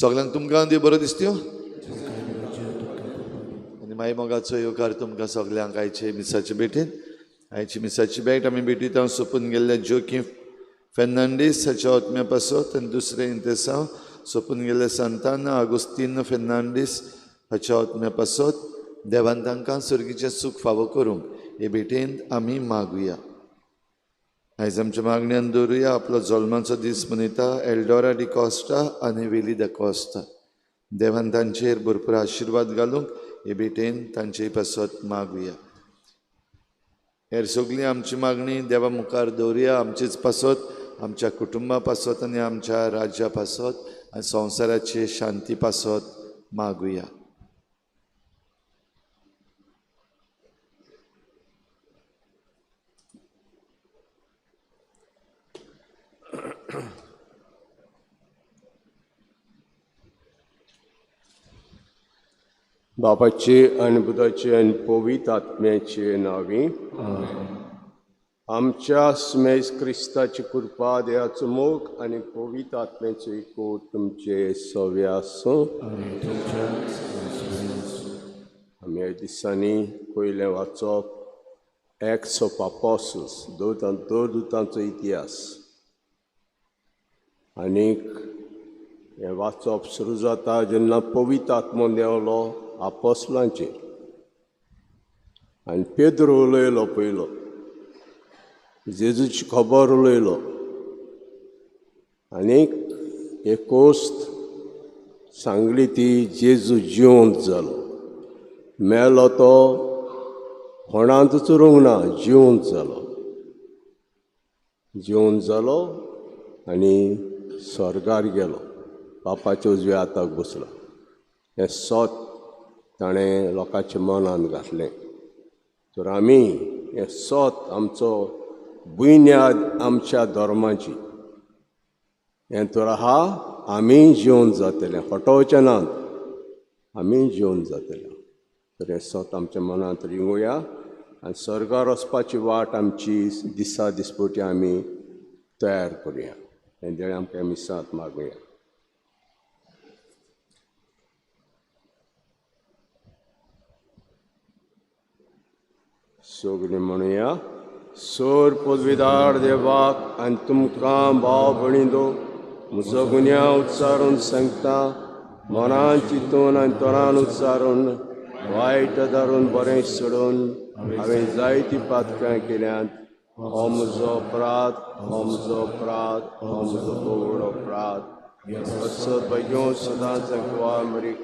सगळ्यांक तुमकां देव बरो दिसत्यो आनी मागीर मोगाचो येवकार तुमकां सगळ्यांक आयचे मिसाचे भेटेन. आयची मिसाची भेट आमी भेटीत हांव सोंपून गेल्ल्या जोकीम फेर्नांडीस हाच्या आत्म्या पासत आनी दुसरें इंतेसांव सोंपून गेल्ले सांताना आगोस्तीन फेर्नांडीस हाच्या आत्म्या पासत देवान तांकां सर्गीचें सूख फावो करूंक हे भेटेन आमी मागुया. आयज आमच्या मागण्यान दवरुया आपलो जल्माचो दीस मनयता एल्डोरा डी कॉस्टा आनी वेली द कॉस्टा. देवान तांचेर भरपूर आशिर्वाद घालूंक हे भेटेन तांचे पासत मागुया. हेर सगळी आमची मागणी देवा मुखार दवरुया. आमचीच पासत, आमच्या कुटुंबा पासत आनी आमच्या राज्या पासत आनी संवसाराचे शांती पासत मागुया. बापाचे आनी पुताचे आनी पवित्र आत्म्याचे नांवी. आमच्या स्मेज क्रिस्ताची कृपा देवाचो मोग आनी पवित्र आत्म्याचो एकूट तुमचे सव्या आसूं. आमी ह्या दिसांनी पयलें वाचप एक्ट्स ऑफ अपोस्टल्स दोरदुतांचो इतिहास आनीक हें वाचप सुरू जाता जेन्ना पवित्र आत्मो देंवलो आपोस्टलांचेर आनी पेद्रो उलयलो पयलो, जेजूची खबर उलयलो आनीक एकोस्त सांगली ती जेजू जिवंत जालो. मेलो तो कोणांतूच उरूंक ना, जिवंत जालो आनी स्वर्गार गेलो, बापाच्या उजव्या हाताक बसलो. हें सत ताणें लोकांच्या मनांत घातलें. तर आमी हें सत आमचो बुन्याद आमच्या धर्माची हें तर आहा, आमी जिवंत जातले, हटोवचें नात, आमी जिवंत जातले. तर हें सत आमच्या मनांत रिंगुया आनी स्वर्गार वचपाची वाट आमची दिसा दिसपटी आमी तयार करुया. हें देव आमकां मिसांत मागुया. सगळीं म्हणुया. सोर पदवीदार देवाक आनी तुमकां भाव भयणींनो, म्हजो गुन्या उच्चारून सांगता, मनान चिंतून आनी तोरान उच्चारून वायट दारून बरें सोडून हांवें जायतीं पातकां केल्यांत. हो म्हजो अपराध, हो म्हजो अपराध, हो म्हजो बोवडो अपराध. असोच बेगीन सदांच गोवा मरीक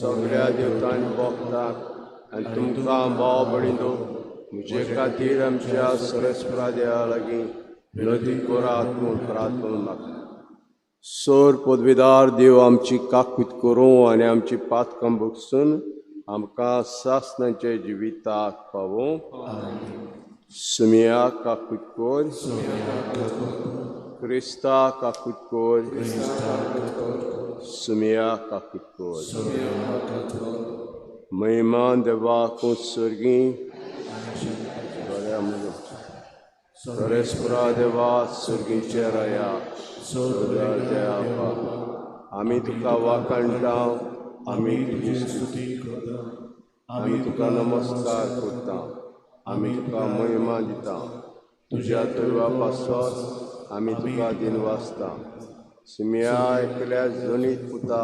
सगळ्या देवतांनी भोगताक आनी तुमकां भाव भयणींनो, म्हजे खातीर आमच्या सरस्वरा देवा लागीं विनोदी करात म्हूण प्रार्थना मागता. सोर पदवीदार देव आमची काकूत करूं आनी आमची पातकां भोगसून आमकां सासणाचे जिविताक पावूं. सुमिया काकूत कोर, क्रिस्ता काकूत कोर, सुमिया काकूत कोर. महिमान देवाक उत्सर्गी सरेस्पुरा देवा सर्गीचे राया आमी तुका वाखणटाव, आमी तुजी स्तुती करता, आमी तुका नमस्कार करता, आमी तुका महिमा दिता. तुज्या तळवा पासत आमी तुका दिनवासता. सुमिया एकल्या जनीत पुता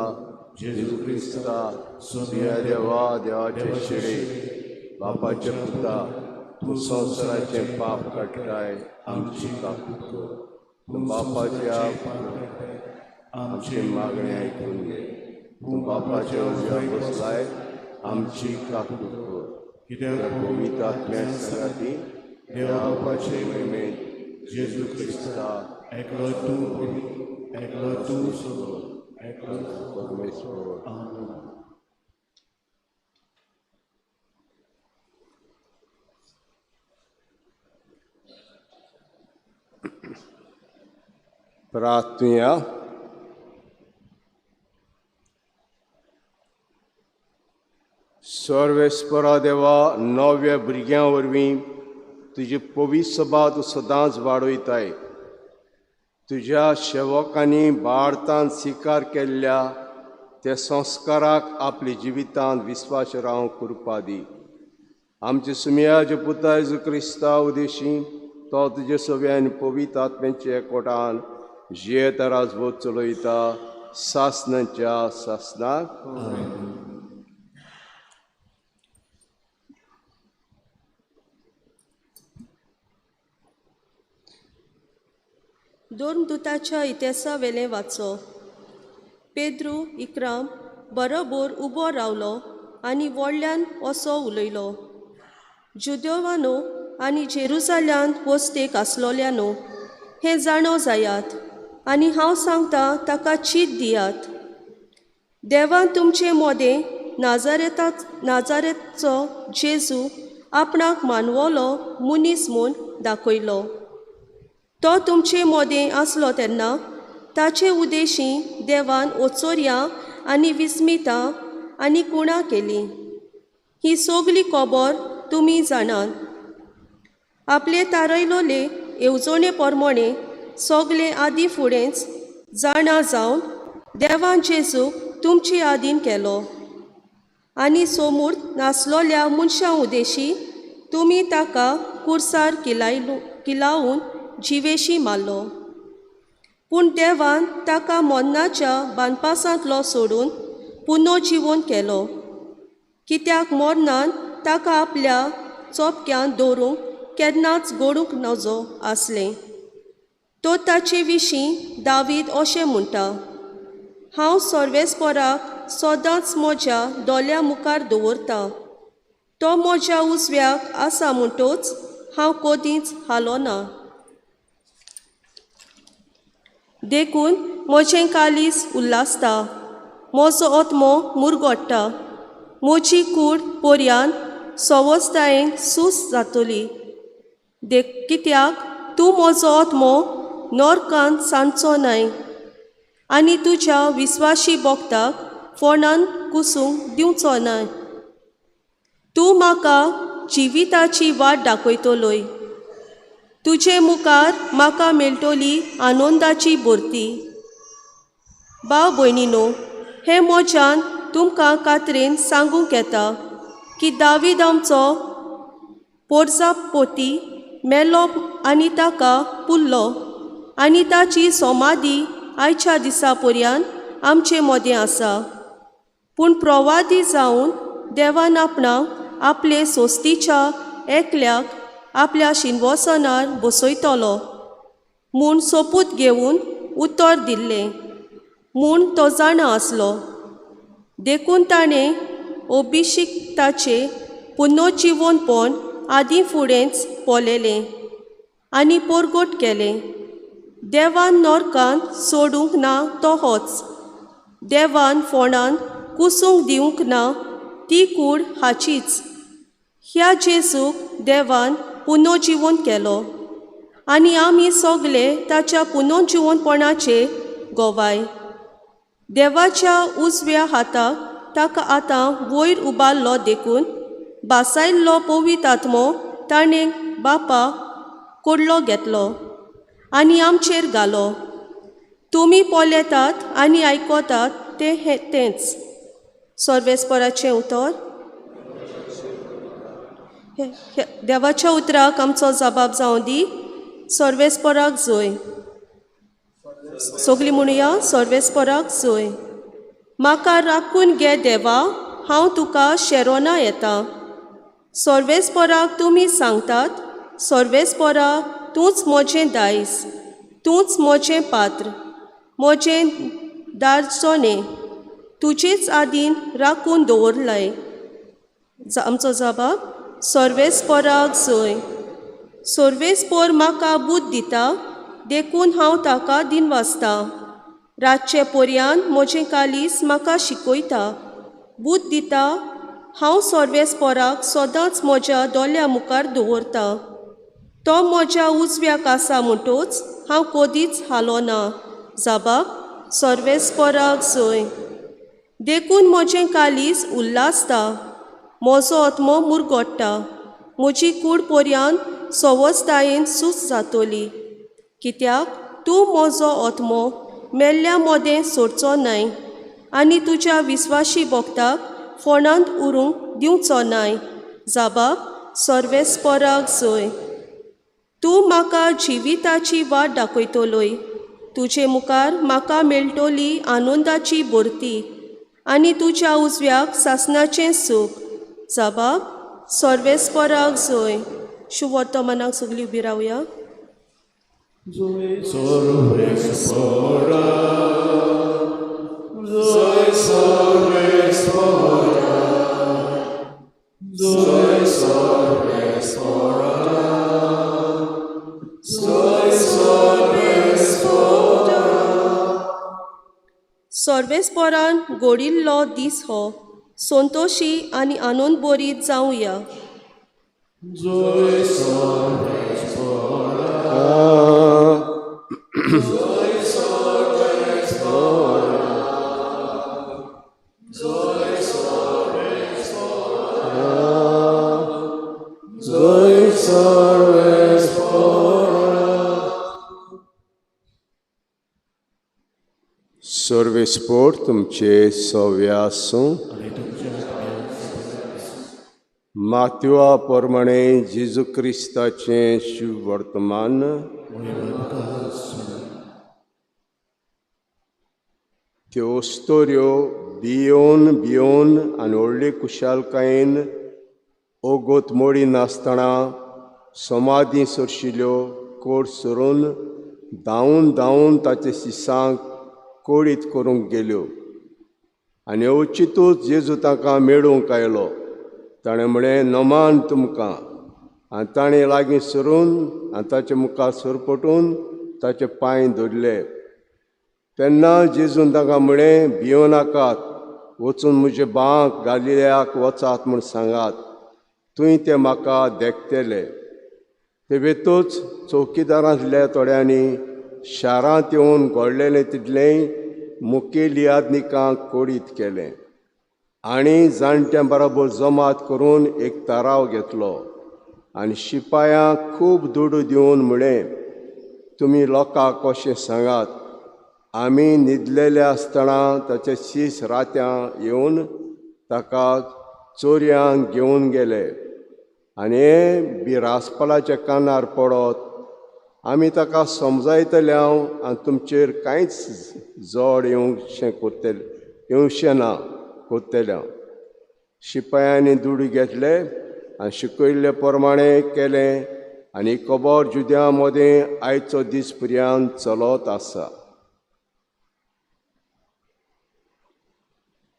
जेजू क्रिस्ता, सुमिया देवा देवाचे शिडे, बापाचे पुता, तूं संवसाराचें पाप काडटाय, आमची काकूत कर. तूं बापाच्या आमची मागणी आयकून घे. तूं बापाच्या उजव्यार बसलाय, आमची काकूत कर. कित्याक पवित्र आत्म्याच्या खातीर देवाचे महिमेंत जेजू क्रिस्ता एकलो तूं सगळो, एकलो परमेश्वर. प्रार्थना. सर्वेस्परा देवा, नव्या भुरग्यां वरवीं तुजी पवित्र सभा तूं सदांच वाडयताय. तुज्या सेवकांनी भारतांत स्विकार केल्ल्या ते संस्काराक आपली जिवितांत विस्वास रावंक कृपा दी. आमचे सुमयाचे पुता जेजू क्रिस्ता उदेशी तो तुजे सगळ्यान पवित्र आत्म्याचे एकवटान जियेत राजवत चलयता सासनाच्या सासनाक. दोन दुताच्या इतिहासा वेले वाचो. पेद्रू इक्राम बरोबर उबो रावलो आनी व्हडल्यान असो उलयलो. जुदेवानो आनी जेरुसाल्यान वस्तेक आसलोल्यानो हें जाणो जायात आनी हांव सांगता ताका चीत दियात. देवान तुमचे मोदें नाजारेतचो जेजू आपणाक मानवलो मनीस म्हूण दाखयलो. तो तुमचे मोदें आसलो तेन्ना ताचे उदेशी देवान ओचोऱ्यां आनी विस्मितां आनी कुणां केलीं. ही सगली खबर तुमी जाणात. आपले थारयलोले येवजणे प्रमाणे सगले आदी फुडेंच जाणा जावन देवान जेजूक तुमचे आदीन केलो आनी समोर नासलोल्या मनशां उदेशी तुमी ताका कुर्सार किलावून जिवेशी मारलो. पूण देवान ताका मोन्नाच्या बानपासांतलो सोडून पुनर्जीवन केलो, कित्याक मोर्नान ताका आपल्या चोपक्यान दवरूंक केन्नाच गोडूंक नजो आसलें. तो ताचे विशीं दावीद अशें म्हणटा, हांव सर्वेस्पराक सदांच म्हज्या दोल्या मुखार दवरता. तो म्हज्या उजव्याक आसा म्हणटच हांव कदींच हालोना. देखून म्हजें कालीस उल्हासता, म्हजो आत्मो मुरगोडटा. म्हजी कूड पर्यान सवस्तायेन सूस जातली. कित्याक तूं म्हजो आत्मो नरकांत सांडचो न्हय आनी तुज्या विस्वाशी भक्ताक फोंडान कुसूंक दिवचो न्हय. तूं म्हाका जिविताची वाट दाखयतलोय. तुजे मुखार म्हाका मेळटली आनंदाची भरती. भाव भयणीनो, हे मोज्यान तुमकां खात्रेन सांगूंक येता की दावीद आमचो पोरजापोती मेलो आनी ताका पुल्लो आनी ताची समाधी आयच्या दिसा पर्यान आमचे मोदें आसा. पूण प्रवादी जावन देवान आपणाक आपले सोस्तीच्या एकल्याक आपल्या शिंवसनार बसयतलो म्हूण सोपूत घेवन उतर दिल्लें म्हूण तो जाणा आसलो. देखून ताणें अभिशिक्ताचे पुनर्जीवनपण आदीं फुडेंच पोलेलें आनी परगट केलें. देवान नरकांत सोडूंक ना तो होच. देवान फोंडान कुसूंक दिवंक ना ती कूड हाचीच. ह्या जेजूक देवान पुनर्जीवन केलो आनी आमी सगळे ताच्या पुनर्जीवनपणाचे गोवाय. देवाच्या उजव्या हाताक ताका आतां वयर उबारलो. देखून बासायल्लो पवित्र आत्मो ताणें बापा कडलो घेतलो आनी आमचेर घालो. तुमी पोलेतात आनी आयकोतात तेंच. सर्वेस्पराचें उतर. देवाच्या उतराक आमचो जबाब जावं दी. सर्वेस्पराक जोय. सगळीं म्हणुया, सर्वेस्पराक जोय. म्हाका राखून घे देवा, हांव तुका शेरोना येता. सर्वेस्पराक तुमी सांगतात, सर्वेस्परा तूंच म्हजें दायज, तूंच म्हजें पात्र, म्हजें दारचोणें तुजेच आदीन राखून दवरलाय. आमचो जबाब, सर्वेस्पराक जोय. सर्वेस्पर म्हाका बूद दिता, देखून हांव ताका दिनवासता. रातचे पर्यान म्हजें कालीस म्हाका शिकयता. बूद दिता, हांव सर्वेस्पराक सदांच म्हज्या दोल्या मुखार दवरता. तो म्हज्या उजव्याक आसा म्हणटच हांव कदींच हालोना. जबाब, सर्वेस्पराक जोय. देखून म्हजें कालीस उल्हासता, म्हजो आत्मो मुरगोडटा. म्हजी कूड पर्यान सवस्तायेन सूस जातली. कित्याक तूं म्हजो आत्मो मेल्ल्या मोदें सोडचो न्हय आनी तुज्या विस्वाशी भक्ताक फोंडांत उरूंक दिवचो नाय. जाबाब सर्वेस्पराक जोय. तूं म्हाका जिविताची वाट दाखयतलोय. तुजे मुखार म्हाका मेळटली आनंदाची भरती आनी तुज्या उजव्याक सासणाचें सूख. जाबाब सर्वेस्पराक जोय. शुभ वर्तमानाक सगळीं उबी रावया. सर्वेस्परान घोडिल्लो दीस हो संतोशी आनी आनंद भरीत जावया. सर्वेस्पोर तुमचे सव्या आसूं. मातवा प्रमाणे जेजू क्रिस्ताचें शुभ वर्तमान. त्यो स्टोऱ्यो भियोन आनी व्हडले कुशालकायेन ओगोत मोडी नासतना समाधी सरशिल्ल्यो कोड सरून धांवन ताचे शिसांक कोडीत करूंक गेल्यो आनी अवचितूच जेजू ताका मेळूंक आयलो. ताणें म्हळें नमान तुमकां. आनी ताणें लागीं सरून आनी ताचे मुखार सरपटून ताचे पांय धरले. तेन्ना जेजून ताका म्हळें भियो नाकात. वचून म्हजे भावांक गालिल्याक वचात म्हूण सांगात. थंय ते म्हाका देखतले. ते वेतूच चौकीदारांतल्या थोड्यांनी शारांत येवन घोडलेलें तितलें मुखेल यादनिकांक कोडीत केलें आनी जाणट्यां बरोबर जमात करून एक थाराव घेतलो आनी शिपायांक खूब दुडू दिवन म्हळें तुमी लोकांक अशें सांगात आमी न्हिदलेले आसतना ताचे शीस रात्यां येवन ताका चोरयांक घेवन गेले आनी हे बिरासपलाच्या कानार पडत आमी ताका समजायतले हांव आनी तुमचेर कांयच जड येवचें ना कोत्तले हांव. शिपायांनी दुडू घेतले आनी शिकयल्ले प्रमाणे केलें आनी खबर जुद्यां मदें आयचो दीस पर्यंत चलत आसा.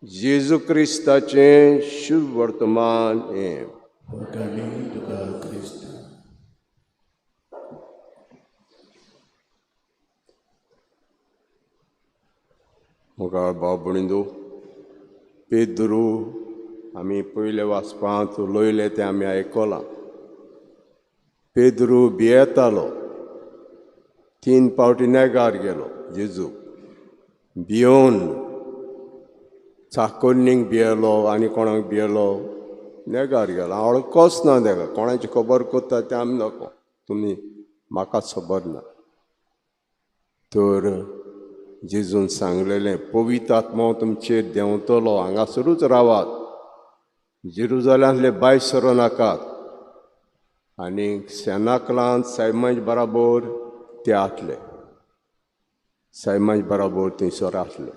जेजू क्रिस्ताचें शुभ वर्तमान हें. मुखार भाव भयणींनो, पेद्रू आमी पयले वाचपांत उलयले तें आमी आयकलां. पेद्रू भियेतालो. 3 फावटी नेगार गेलो जेजू. भियोन चाकोन्नीक भियेलो आनी कोणाक भियेलो नेगार गेलो. हांव वळखोच ना तेका. कोणाची खबर करता तें आमी नको. तुमी म्हाकाच खबर ना. तर जेजून सांगलेलें पवित्र आत्मो तुमचेर देंवतलो. हांगासरूच रावात. जेरुजाल्यांतले भायर सरो नाकात. आनी सेनाकलांत सायमाज बराबर ते आसले. सायमाज बराबर थंयसर आसले.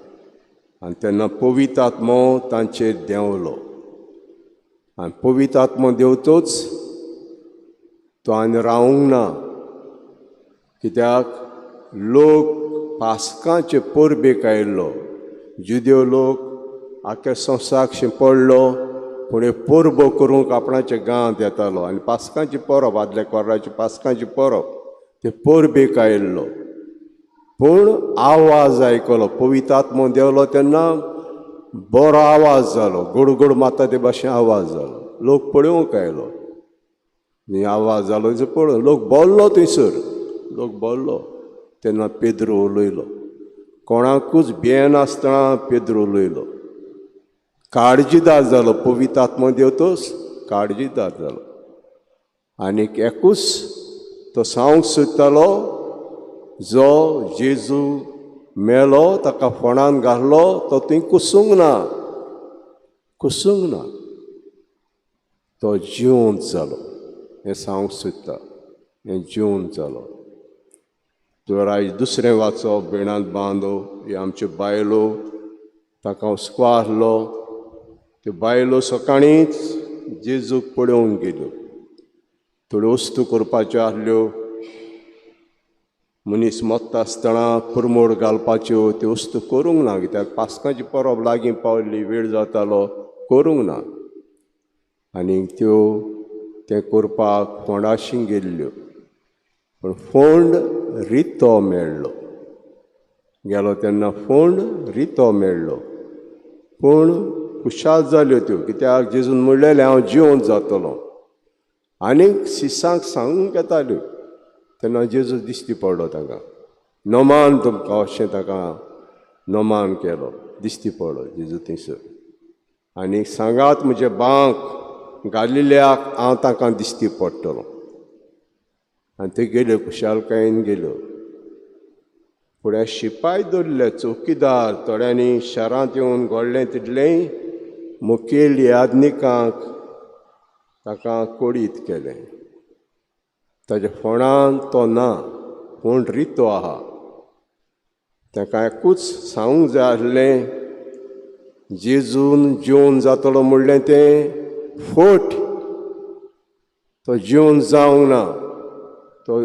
आनी तेन्ना पवित्र आत्मो तांचेर देंवलो. आनी पवित्र आत्मो देंवतोच तो आनी रावूंक ना. कित्याक लोक पास्कांचे परबेक आयिल्लो. जुदेव लोक आख्या संवसाराक शिंपडलो फुडें परबो करूंक आपणाच्या गांवांत येतालो आनी पास्कांची परब आदल्या कोराची पास्कांची परब ते परबेक आयिल्लो. पूण आवाज आयकलो. पवित्र आत्मो देंवलो तेन्ना बरो आवाज जालो. गडगड माता ते भाशेन आवाज जालो. लोक पळोवंक आयलो. न्ही आवाज जालो थंयसर पळोवन लोक बोल्लो. थंयसर लोक बोल्लो. तेन्ना पेद्रू उलयलो. कोणाकूच भियेनासतना पेद्रू उलयलो. काळजीदार जालो. पवित्र आत्मो देंवतोच काळजीदार जालो. आनीक एकूच तो सांगूंक सोदतालो जो जेजू मेलो ताका फोंडान घातलो तो थंय कुसूंक ना तो जिवंत जालो हें सांगूंक सोदता हें जिवंत जालो तर आयज दुसरें वाचप बिणांत बांदो हे आमच्यो बायलो ताका हुस्को आहलो त्यो बायलो सकाळींच जेजूक पळोवंक गेल्यो थोड्यो वस्तू करपाच्यो आहल्यो मनीस मरता आसतना पुरमोड घालपाच्यो त्यो वस्तू करूंक ना कित्याक पास्कांची परब लागीं पावल्ली वेळ जातालो करूंक ना आनी त्यो तें करपाक फोंडाशी गेल्ल्यो पूण फोंड रितो मेळ्ळो गेलो तेन्ना फोंड रितो मेळ्ळो पूण खुशाल जाल्यो त्यो कित्याक जेजून म्हणलेलें हांव जिवंत जातलों आनीक शिसांक सांगूंक येताल्यो तेन्ना जेजू दिश्टी पडलो ताका नोमान तुमकां अशें ताका नोमान केलो दिश्टी पडलो जेजू थंयसर आनी सांगात म्हजे बांक गालिल्याक हांव ताका दिश्टी पडटलों आनी ते गेल्यो खुशालकायेन गेल्यो फुडें शिपाय दवरले चौकीदार थोड्यांनी शारांत येवन घोडलें तिडलें मुखेल यादनिकांक ताका कोडीत केलें ताच्या फोंडान तो ना पूण रितो आहा ताका एकूच सांगूंक जाय आसलें जेजून जिवंत जातलो म्हणलें तें फोट तो जिवंत जावंक ना तो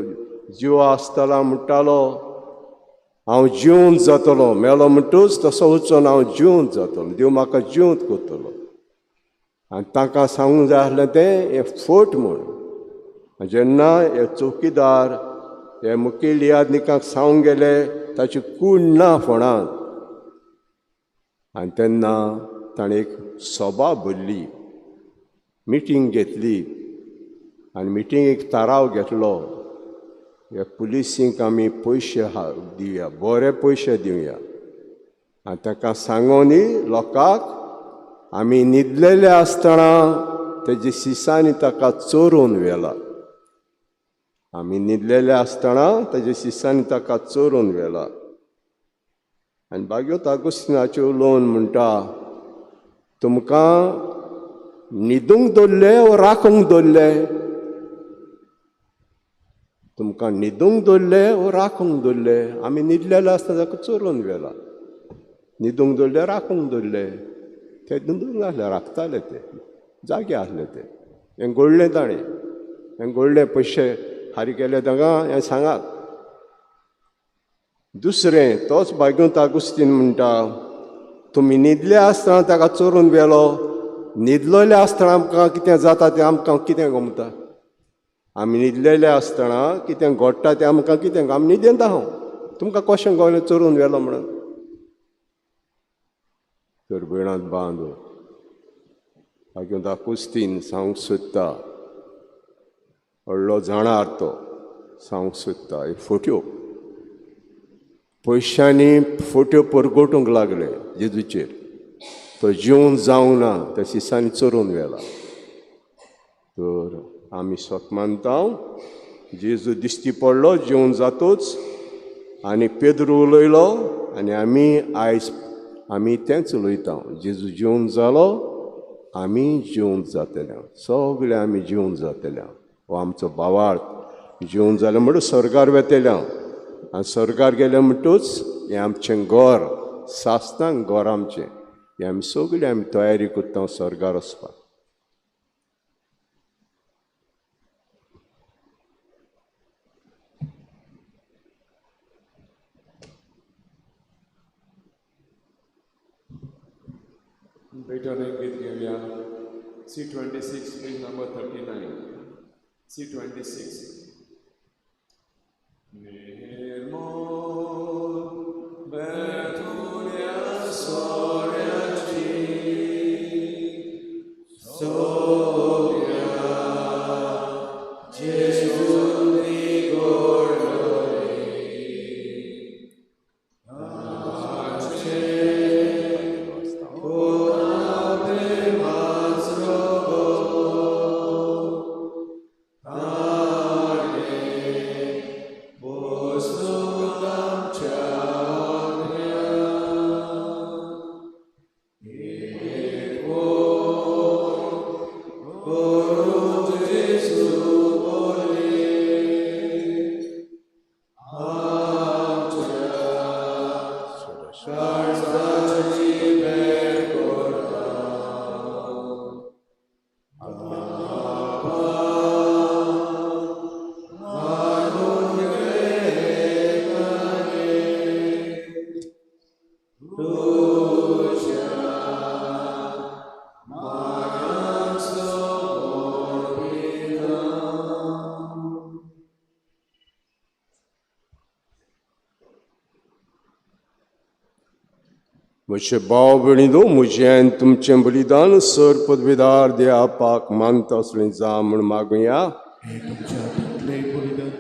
जिवा आसतलो म्हणटालो हांव जिवंत जातलों मेलो म्हणटूच तसो वचून हांव जिवंत जातलों देव म्हाका जिवंत करतलो आनी ताका सांगूंक जाय आसलें तें हें फोट म्हूण जेन्ना हे चौकीदार हे मुखेल यादनिकांक सांगूंक गेले ताची कूड ना फोंडांत आनी तेन्ना ताणें एक सभा भरली मिटींग घेतली आनी मिटींगेक थाराव घेतलो ह्या पुलिसींक आमी पयशे दिवया बरे पयशे दिवया आनी ताका सांगोनी लोकांक आमी न्हिदलेले आसतना तेजे शिसांनी ताका चोरून व्हेला आमी न्हिदलेले आसतना तेजे शिसांनी ताका चोरून व्हेला आनी बागयोत आगोस्तिनाचें उलोवन म्हणटा तुमकां न्हिदूंक दवरले वो राखूंक दवरले तुमकां न्हिदूंक दवरले वो राखूंक दवरले आमी न्हिदलेले आसतना ताका चोरून व्हेला न्हिदूंक दवरले राखूंक दवरले ते न्हिदूंक नासले राखताले ते जागे आसले ते हें घोडलें ताणें हें घोडले पयशे हारी केले ताका हें सांगात दुसरें तोच बागयोत आगोस्तीन म्हणटा तुमी न्हिदले आसतना ताका चोरून व्हेलो न्हिदलेले आसतना आमकां कितें जाता तें आमकां कितें गमता आमी न्हिदलेले आसतना कितें घडटा तें आमकां कितें आमी न्हिदेंत आहा तुमकां कशें कळ्ळें चोरून व्हेलो म्हणून तर बिणांत बांदो बागयोत आगोस्तीन सांगूंक सोदता व्हडलो जाणार तो सांगूंक सोदता हे फोट्यो पयशांनी फोट्यो परगोटूंक लागले जेजूचेर तो जिवंत जावंक ना त्या शिसांनी चोरून व्हेला तर आमी स्वत मानता जेजू दिश्टी पडलो जिवंत जातूच आनी पेद्रू उलयलो आनी आमी तेंच उलयता जेजू जिवंत जालो आमी जिवंत जातले सगळे आमी जिवंत जातले हो आमचो भावार्थ जिवंत जालें म्हणून स्वर्गार वेतले आनी स्वर्गार गेले म्हणटूच हें आमचें घर सासणांक घर आमचें हें आमी सगळीं आमी तयारी करता स्वर्गार वचपाक Better git घेऊया C26 page number 39 C26 Amen. म्हजे भाव भयणीनो, म्हजें तुमचें बलिदान सर पदवीदार देवापाक मानता असलें जा म्हूण मागुया. हे तुमच्या हातांतले बलिदान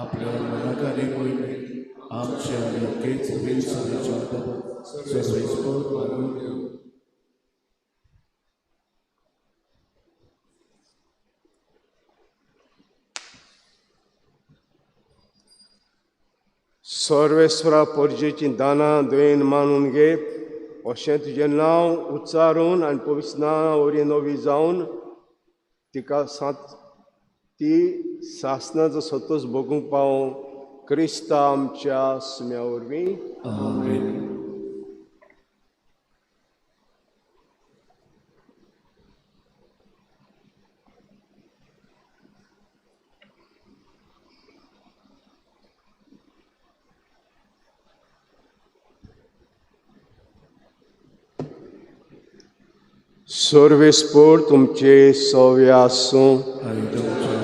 आपल्या मनाकारे पयले आमच्या योग्यच वेळसावेच्या सर्वेस्पर मानून घेऊ. सर्वेस्वरा परजेची दानां दोयन मानून घे, अशें तुजें नांव उच्चारून आनी पवित्र वरी नवी जावन तिका ती सासनाचो सतोस भोगूंक पावो क्रिस्ता आमच्या सुम्या वरवीं. आमेन. सर्वेस्पर तुमचे सव्य आसूं, आनी तुमच्या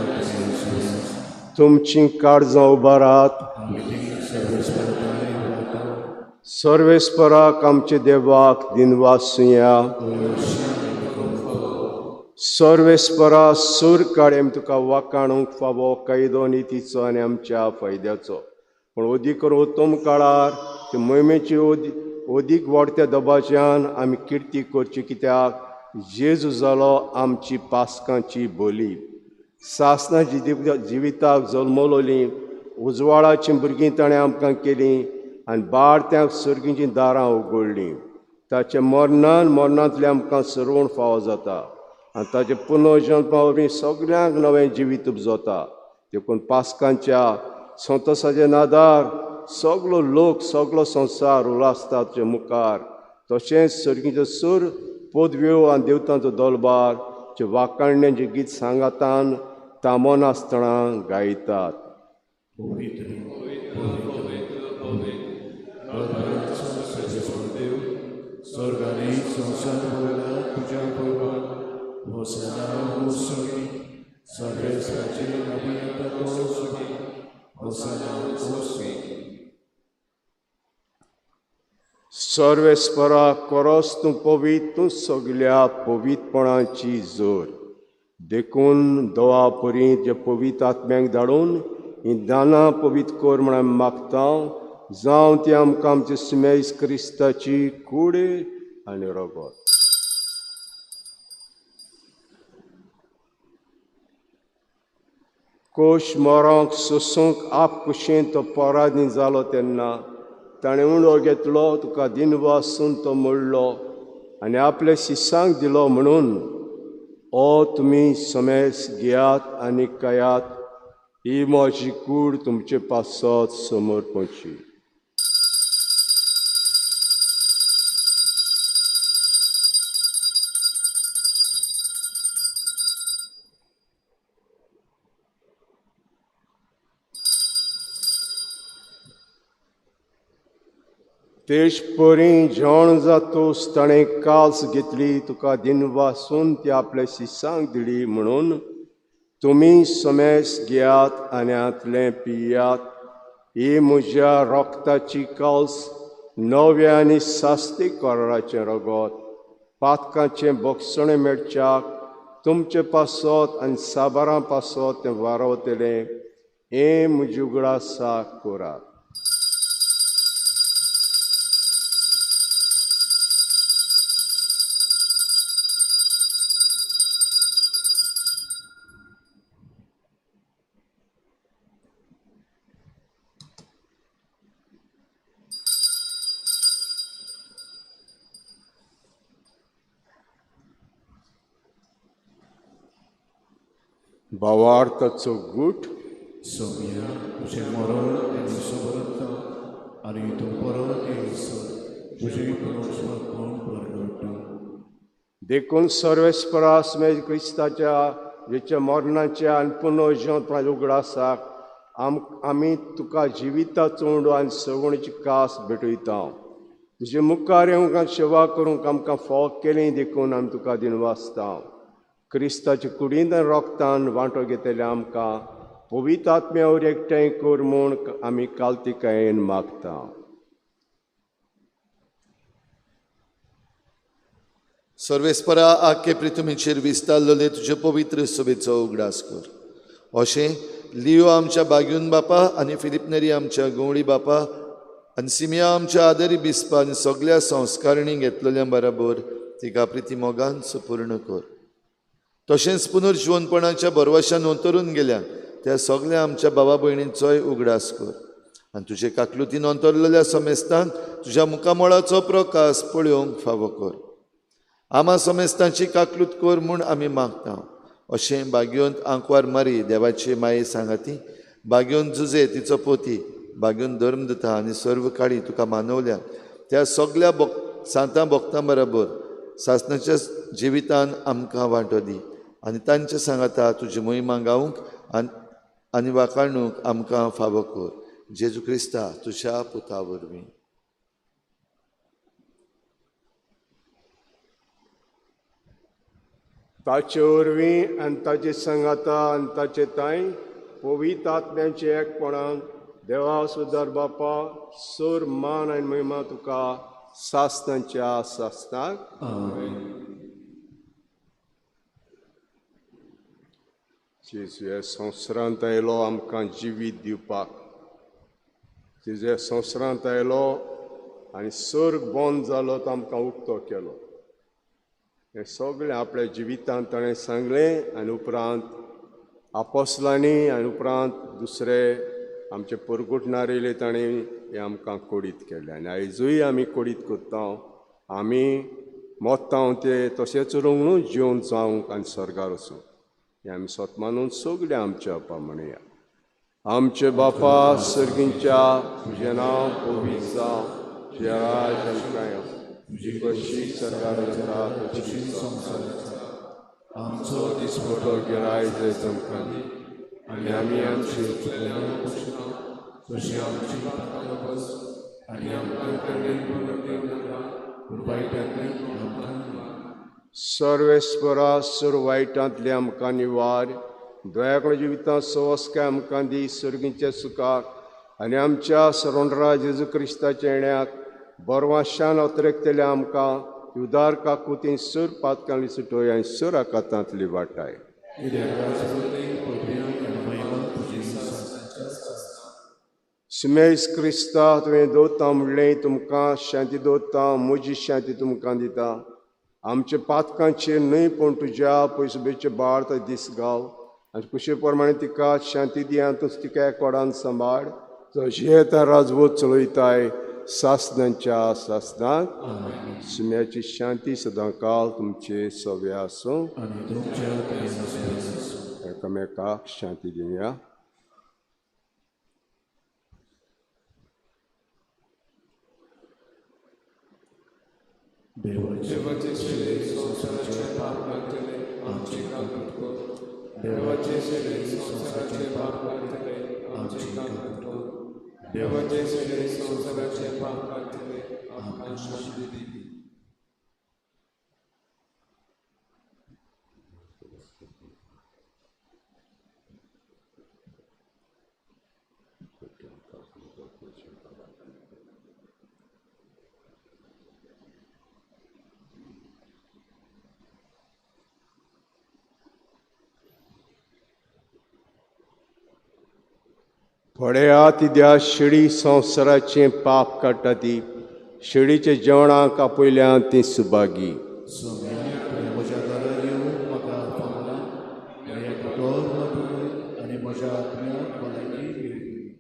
तुमची काळजां उबारात. सर्वेस्परताय वाटा सर्वेस्पराक आमचे देवाक दिनवासुया. सर्वेस्परा सूर काळेम तुका वाकाणूंक फावो कायदो नितीचो आनी आमच्या फायद्याचो, पूण अदीक करून उत्तम काळार ते मोहिमेची अदीक वाडत्या दबाज्यान आमी किर्ती करची, कित्याक जेजू जालो आमची पासकांची बोली. सासनाची जिविताक जल्मलोली, उजवाडाची भुरगीं ताणें आमकां केलीं आनी बाळत्यांक सर्गीचीं दारां उगडलीं. ताच्या मरणांतले आमकां सरवण फावो जाता आनी ताचे पुनर्जन्मा वरवीं सगळ्यांक नवें जिवीत उपजता. देखून पासकांच्या संतोसाचे नादार सगळो लोक, सगळो संवसार उलासता तुजे मुखार. तशेंच सर्गीचो सूर, पदव्यो आनी देवतांचो दरबार जे वाकाणण्यांचें गीत सांगातान तामोन आसतना गायतात. स्वर्गाने संसार भरला तुझ्या पळवान, होसाना होसोनी सर्वेस्वाचे नबियता होसोनी, होसाना होसोनी. सर्वेस्परा कोरोस तूं पवित, तूं सगळ्या पवितपणाची जोर. देखून दोआ परी जे पवित आत्म्यांक धाडून ही दानां पवित कर म्हण आमी मागता. जावं ती आमकां आमचे सुमेज क्रिस्ताची कूड आनी रगत. कोश मोरांक सोसूंक आप कुशीन तो पराधी जालो तेन्ना ताणें उंडो घेतलो, तुका दिनवासून तो मोडलो आनी आपल्या शिसांक दिलो म्हणून ओ तुमी समेस घेयात आनी कयात. ही म्हजी कूड तुमचे पासत समर्पणची. तेज परी जेवण जातोस ताणें कास घेतली, तुका दिनवासून ती आपल्या शिसांक दिली म्हणून तुमी समेस घेयात आनी आतलें पियात. ही म्हज्या रोगताची कास, नव्या आनी सास्तीक कराराचें रगत. पातकांचें भक्षण मेळच्याक तुमचे पासत आनी साबारां पासत तें वारवतलें. हें म्हजी उगडासा करात. भावार्थाचो गूट. सौम्या तुझे मरण आनी समर्थ आनी तूं परत येयसर तुझे पुनर्स्मरण परगट्टू. देखून सर्वेस्परा सुमेज क्रिस्ताच्या जेच्या मरणाच्या आनी पुनर्जन्माच्या उगडासाक आमी तुका जिविताचो उंडो आनी सवणीची कास भेटयता. तुजे मुखार येवंक सेवा करूंक आमकां फोग केलें देखून आमी तुका दिनवासता. क्रिस्ताच्या कुडींत आनी रोगतान वांटो घेतले आमकां पवित्र आत्म्यावर एकठांय कर म्हूण आमी काल्तिकायेन मागता. सर्वेस्परा आख्खे पृथ्वीचेर विस्तारलोले तुजे पवित्र सभेचो उगडास कर. अशें लिओ आमच्या बागयून बापा आनी फिलिप नेरी आमच्या गवळी बापा आनी सिमिया आमच्या आदरी बिस्पा आनी सगळ्या संस्कारणी घेतलेल्या बराबर तिका प्रिती मोगान सुपूर्ण कर. तशेंच पुनर्जीवनपणाच्या भरवशान अंतरून गेल्या त्या सगळ्या आमच्या भावा भयणींचोय उगडास कर. आनी तुजे काकलुतीन अंतरलेल्या समेस्तांक तुज्या मुखामळाचो प्रकाश पळोवंक फावो कर. आमा समेस्तांची काकलूत कर म्हूण आमी मागता. अशें भाग्योंत आंकवार मारी देवाचे माये सांगाती, भाग्योंत जुजे तिचो पोती, भाग्योंत धर्मदता आनी सर्व काळी तुका मानवल्या त्या सगळ्या सांतां भक्तां बरोबर सासणाच्या जिवितान आमकां वांटो दी आनी तांच्या सांगाता तुजी मोहिमा गावूंक आनी वाखाणूंक आमकां फावो कर. जेजू क्रिस्ता तुज्या पुता वरवीं. ताचे वरवीं आनी ताचे सांगाता आनी ताचे ताई पवित्र आत्म्याचे एकपणान देवा सुदार बापा सोर मान आनी महिमा तुका सासनांच्या सासनाक. जेजू ह्या संवसारांत आयलो आमकां जिवीत दिवपाक. जेजू ह्या संवसारांत आयलो आनी सर्ग बंद जालो तो आमकां उक्तो केलो. हें सगळें आपल्या जिवितांत ताणें सांगलें आनी उपरांत आपोसलांनी आनी उपरांत दुसरे आमचे परगुटणारेले ताणें हें आमकां कोडीत केलें. आनी आयजूय आमी कोडीत करता. आमी मोत्तांव ते तशेंच उरूंक न्हू, जिवन जावंक आनी स्वर्गार वचूंक. हें आमी स्वत मानून सगळें आमच्या बापा म्हणया. आमचे बापा सर्गींच्या तुजें नांव पवित्र जावं, तुजें राज आमकां तुजी कशी सरकार जाता तशी संवसारांत आमचो दिसपटो गिराय जाय आमकां दी आनी आमी आमची तशी आमची आनी सर्वेस्परा सर्व वायटांतले आमकां निवार. दयाकडे जिवितांत सवस्काय आमकां दी सर्गींच्या सुखाक आनी आमच्या सरोंडरा जेजू क्रिस्ताच्या येण्याक बरवाशान अतिरेकतेले आमकां उदार काकुतीन सर पातकांतली सुटोय आनी सर आकातांतली वाटाय. सुमेज क्रिस्ता तुवें दोता म्हणलें तुमकां शांती दोता, म्हजी शांती तुमकां दिता. आमचे पातकांचेर न्हय पूण तुज्या पयसुबेचे बाळ तो दीस गाव आनी कुशे प्रमाणे तिका शांती दिया. तूं तिका कोडान सांबाळ जशें येता राजवत चलयताय सासनांच्या सासनाक. सुम्याची शांती सदां काल तुमचे सवे आसूं. एकामेकाक शांती दिया. देवाचे शेळे संसाराचे पाप घालतले आमची काकूट कर. देवाचे शेळे संसाराचे पाप घालतले आमची काकूट कर. देवाचे शेळे संसाराचे पाप घालतले आमकां शांती दी. पळया तिद्या शेळी संवसाराचें पाप काडटा ती. शेळीचे जेवणाक आपयल्यान ती सुभागी. म्हज्या घरांत येवन म्हाका पावला म्हज्या कठोर मत आनी म्हज्या आत्म्याक भलायकी दी.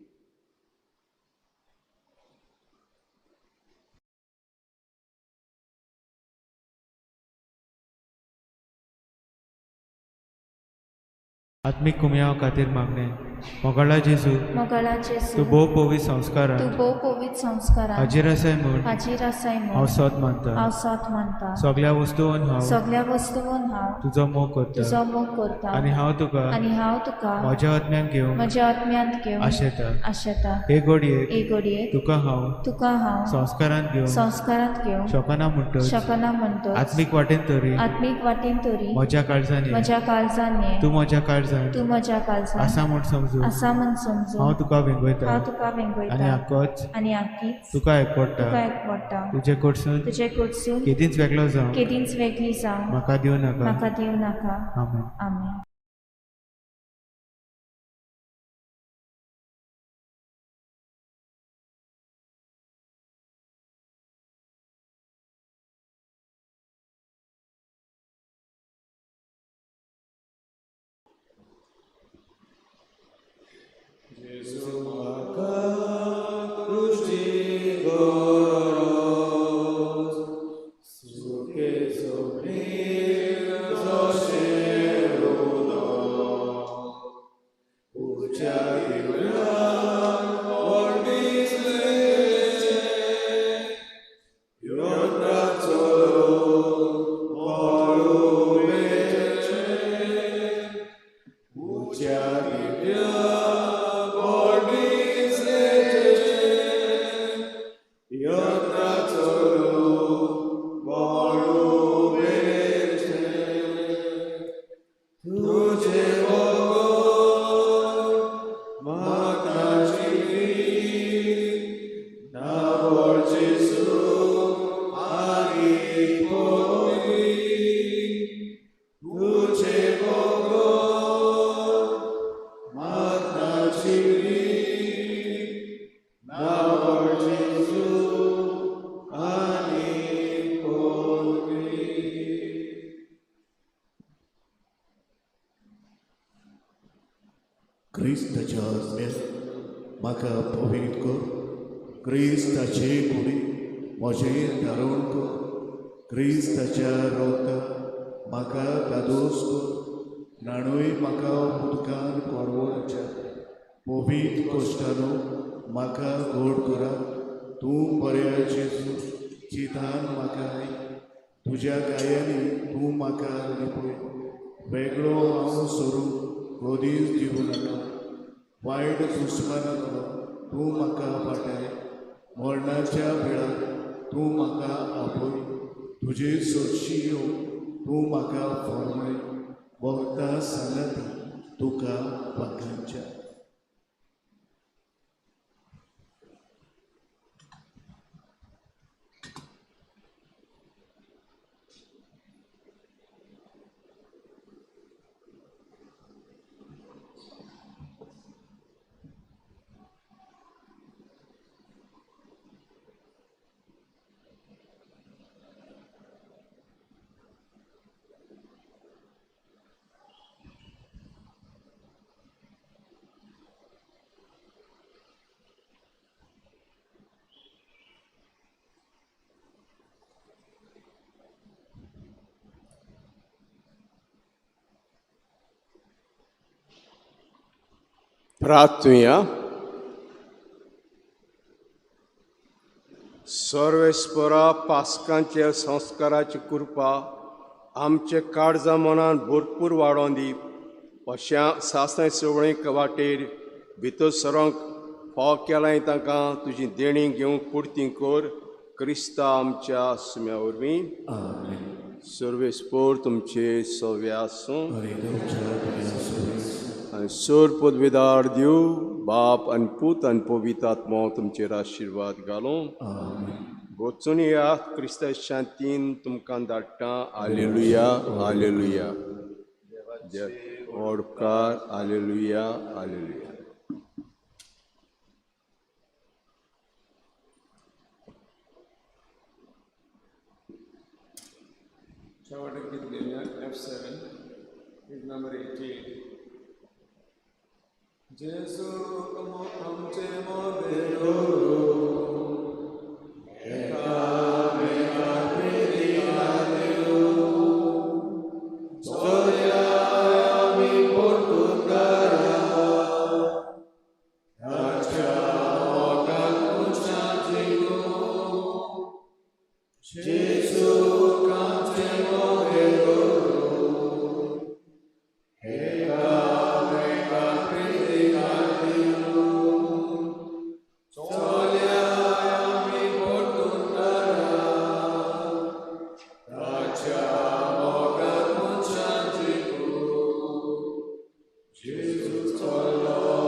आत्मिक कुमया खातीर मागणें. मोगळा जेजू तूं भोव पवित्र संस्कारान हाजीर आसाय म्हूण हांव सत मानता. सगळ्या वस्तूंवन हांव तुजो मोग करता आनी हांव तुका म्हज्या आत्म्यान घेवंक आशेता. हे घडयेक तुका हांव संस्कारांत घेवन शकना म्हणटच आत्मीक वाटेन तरी म्हज्या काळजांनी तूं म्हज्या काळजांत आसा म्हूण समजू असा म्हण समजू हांव तुका वेंगयता हांव तुका आनी वेंगयता आक्कोच आनी आखीच तुका एकपडटा तुका एकवडटा तुजे कडसून तुजे कडसून केदींच वेगळो जावं केदींच वेगळी जावं म्हाका दिवं नाका म्हाका दिवं नाका आमेन. आमेन. क्रिस्ताच्या आज्ञा म्हाका पवित्र कर. क्रिस्ताचे कुडी म्हजें धारण कर. क्रिस्ताच्या रोगांत म्हाका धादोस कर. नाणूय म्हाका उदकान कोरवोडच्या पवित्र कोश्टानो म्हाका गोड करा. तूं बऱ्या जेजू चितान म्हाका तुज्या गायांनी तूं म्हाका लिपय. वेगळो हांव सोडून गोदीस दिवं नाका. वायट दुश्मनांतलो तूं म्हाका फाटय. मरणाच्या वेळार तूं म्हाका आपय. तुजे सोडशी येवं तूं म्हाका फॉर्मय. वखदां सांगता तुका वाखांच्या. प्रार्थुया. सर्वेस्परा पास्कांच्या संस्काराची कृपा आमचे काळजा मनान भरपूर वाडोवन दी. अशा सासय सवळीक वाटेर भितर सरोंक फाव केलाय तांकां तुजी देणी घेवंक पुर्ती कर. क्रिस्ता आमच्या सुम्या वरवीं. सर्वेस्पोर तुमचे सव्या आसूं आनी सोर पदवीदार दिव बाप आनी पूत आनी पवित्र आत्मा तुमचेर आशिर्वाद घालूं. वचून या क्रिस्ता शांतीन तुमकां धाडटा. हालेलुया हालेलुया. ओडकार हालेलुया हालेलुया. शेवटक गीत घेवया F7 गीत नंबर 88. जेसू आमचे मोदे Jesus, our Lord.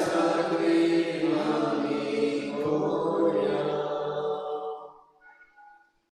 सगळी आम्ही